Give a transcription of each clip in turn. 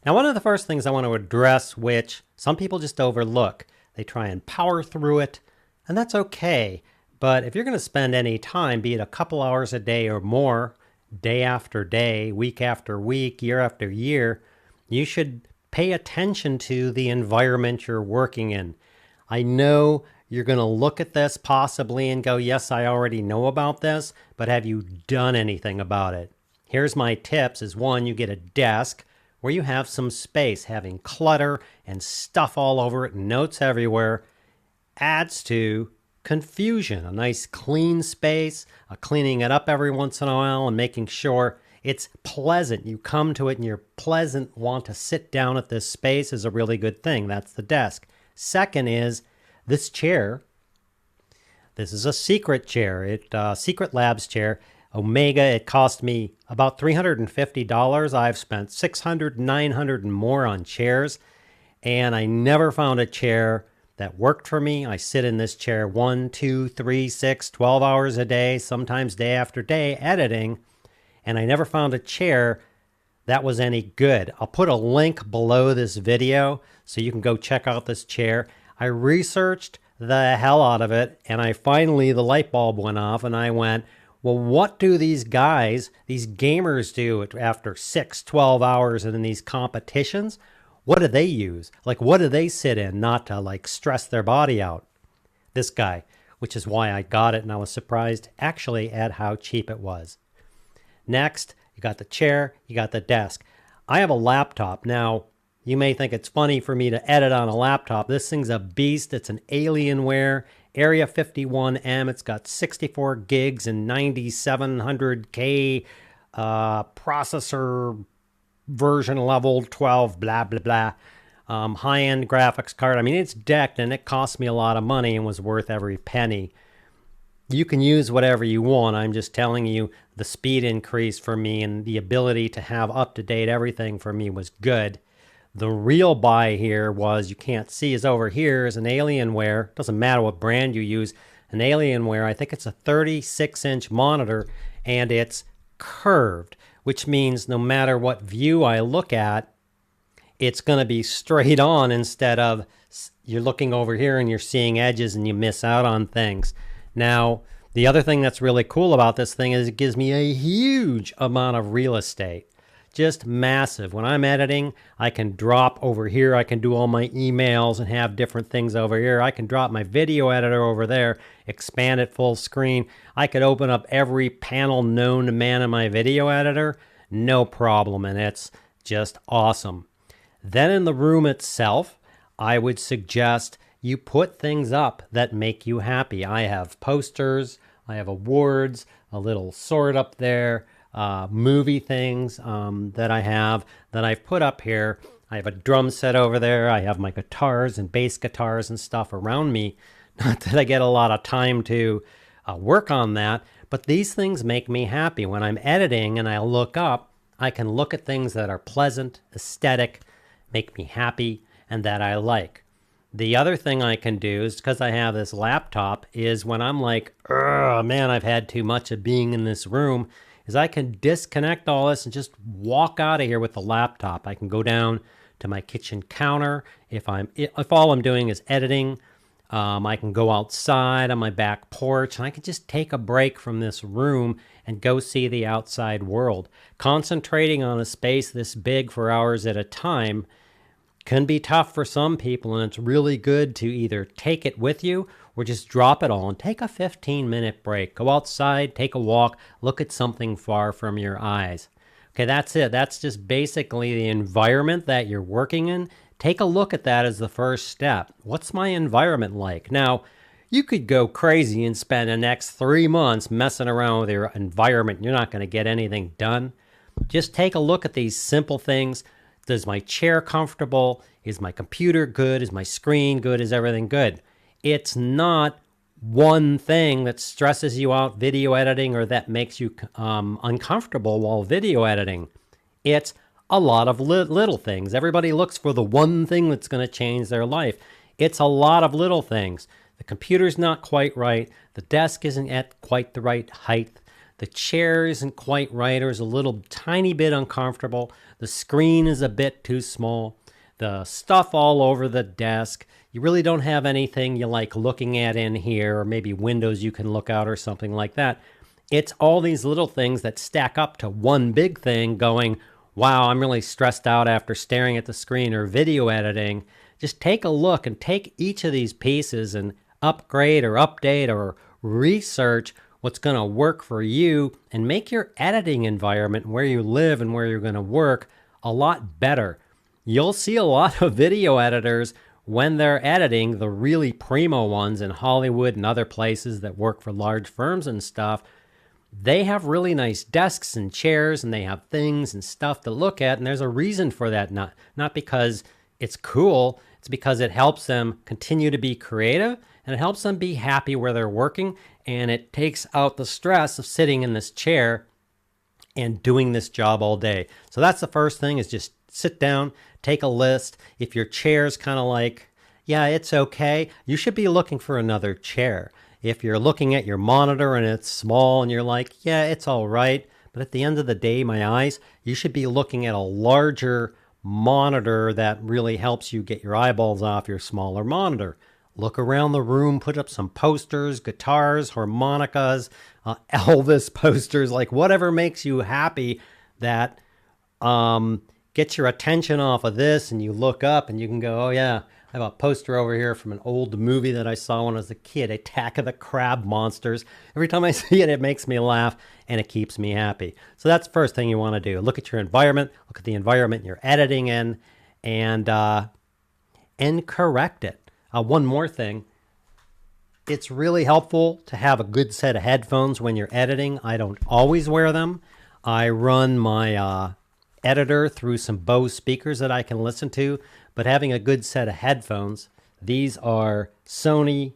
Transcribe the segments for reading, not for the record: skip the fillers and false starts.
Now, one of the first things I want to address, which some people just overlook, they try and power through it, and that's okay. But if you're going to spend any time, be it a couple hours a day or more, day after day, week after week, year after year, you should pay attention to the environment you're working in. I know you're going to look at this possibly and go, yes, I already know about this, but have you done anything about it? Here's my tips is one, you get a desk where you have some space. Having clutter and stuff all over it, notes everywhere, adds to confusion. A nice clean space, cleaning it up every once in a while and making sure it's pleasant. You come to it and you're pleasant, want to sit down at this space is a really good thing. That's the desk. Second is this chair. This is a Secret chair. Secret Labs chair. Omega, it cost me about $350. I've spent $600, $900 and more on chairs, and I never found a chair that worked for me. I sit in this chair 1, 2, 3, 6, 12 hours a day, sometimes day after day editing, and I never found a chair that was any good. I'll put a link below this video so you can go check out this chair. I researched the hell out of it, and the light bulb went off, and I went, well, what do these guys, these gamers do after 6, 12 hours in these competitions? What do they use? Like, what do they sit in not to, stress their body out? This guy, which is why I got it, and I was surprised actually at how cheap it was. Next, you got the chair, you got the desk. I have a laptop. Now, you may think it's funny for me to edit on a laptop. This thing's a beast. It's an Alienware Area 51M. It's got 64 gigs and 9700K processor version level 12, blah, blah, blah. High-end graphics card. I mean, it's decked, and it cost me a lot of money and was worth every penny. You can use whatever you want. I'm just telling you the speed increase for me and the ability to have up-to-date everything for me was good. The real buy here was, you can't see, is over here is an Alienware. Doesn't matter what brand you use. An Alienware, I think it's a 36-inch monitor, and it's curved, which means no matter what view I look at, it's going to be straight on instead of you're looking over here and you're seeing edges and you miss out on things. Now, the other thing that's really cool about this thing is it gives me a huge amount of real estate. Just massive. When I'm editing, I can drop over here. I can do all my emails and have different things over here. I can drop my video editor over there, expand it full screen. I could open up every panel known to man in my video editor. No problem, and it's just awesome. Then in the room itself, I would suggest you put things up that make you happy. I have posters, I have awards, a little sword up there, movie things that I have that I've put up here. I have a drum set over there. I have my guitars and bass guitars and stuff around me. Not that I get a lot of time to work on that, but these things make me happy. When I'm editing and I look up, I can look at things that are pleasant, aesthetic, make me happy, and that I like. The other thing I can do is, because I have this laptop, is when I'm like, man, I've had too much of being in this room, is I can disconnect all this and just walk out of here with the laptop. I can go down to my kitchen counter. If all I'm doing is editing, I can go outside on my back porch, and I can just take a break from this room and go see the outside world. Concentrating on a space this big for hours at a time can be tough for some people, and it's really good to either take it with you or just drop it all and take a 15-minute break. Go outside, take a walk, look at something far from your eyes. Okay, that's it. That's just basically the environment that you're working in. Take a look at that as the first step. What's my environment like? Now, you could go crazy and spend the next 3 months messing around with your environment. You're not going to get anything done. Just take a look at these simple things. Is my chair comfortable? Is my computer good? Is my screen good? Is everything good? It's not one thing that stresses you out video editing or that makes you uncomfortable while video editing. It's a lot of little things. Everybody looks for the one thing that's going to change their life. It's a lot of little things. The computer's not quite right. The desk isn't at quite the right height. The chair isn't quite right or is a little tiny bit uncomfortable. The screen is a bit too small. The stuff all over the desk. You really don't have anything you like looking at in here, or maybe windows you can look out or something like that. It's all these little things that stack up to one big thing going, wow, I'm really stressed out after staring at the screen or video editing. Just take a look and take each of these pieces and upgrade or update or research what's going to work for you and make your editing environment where you live and where you're going to work a lot better. You'll see a lot of video editors when they're editing, the really primo ones in Hollywood and other places that work for large firms and stuff. They have really nice desks and chairs, and they have things and stuff to look at, and there's a reason for that. Not because it's cool, it's because it helps them continue to be creative, and it helps them be happy where they're working, and it takes out the stress of sitting in this chair and doing this job all day. So that's the first thing, is just sit down, take a list. If your chair's kind of like, yeah, it's okay, you should be looking for another chair. If you're looking at your monitor and it's small and you're like, yeah, it's all right, but at the end of the day, my eyes, you should be looking at a larger monitor that really helps you get your eyeballs off your smaller monitor. Look around the room, put up some posters, guitars, harmonicas, Elvis posters, like whatever makes you happy that gets your attention off of this, and you look up and you can go, oh yeah, I have a poster over here from an old movie that I saw when I was a kid, Attack of the Crab Monsters. Every time I see it, it makes me laugh and it keeps me happy. So that's the first thing you want to do. Look at your environment, look at the environment you're editing in, and correct it. One more thing. It's really helpful to have a good set of headphones when you're editing. I don't always wear them. I run my editor through some Bose speakers that I can listen to, but having a good set of headphones, these are Sony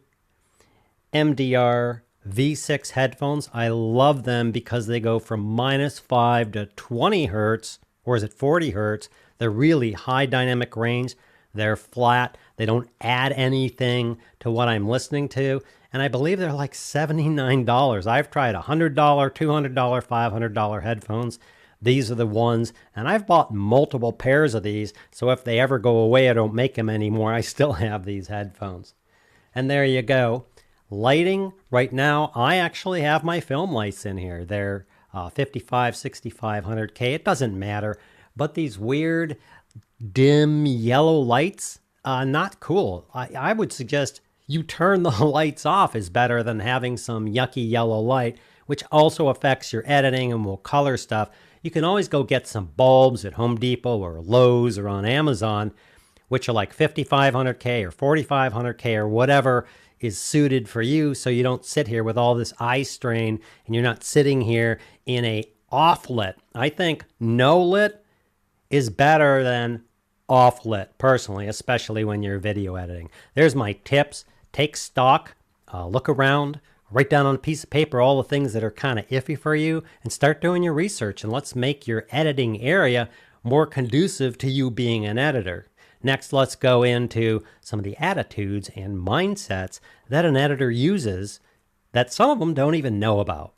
MDR V6 headphones. I love them because they go from -5 to 20 hertz, or is it 40 hertz? They're really high dynamic range. They're flat. They don't add anything to what I'm listening to. And I believe they're like $79. I've tried $100, $200, $500 headphones. These are the ones, and I've bought multiple pairs of these, so if they ever go away, I don't make them anymore. I still have these headphones. And there you go. Lighting, right now, I actually have my film lights in here. They're 55, 65, 100K. It doesn't matter. But these weird, dim yellow lights, not cool. I would suggest you turn the lights off is better than having some yucky yellow light, which also affects your editing and will color stuff. You can always go get some bulbs at Home Depot or Lowe's or on Amazon, which are like 5,500K or 4,500K or whatever is suited for you, so you don't sit here with all this eye strain and you're not sitting here in a off lit. I think no lit is better than off lit, personally, especially when you're video editing. There's my tips. Take stock, look around, write down on a piece of paper all the things that are kind of iffy for you, and start doing your research, and let's make your editing area more conducive to you being an editor. Next, let's go into some of the attitudes and mindsets that an editor uses that some of them don't even know about.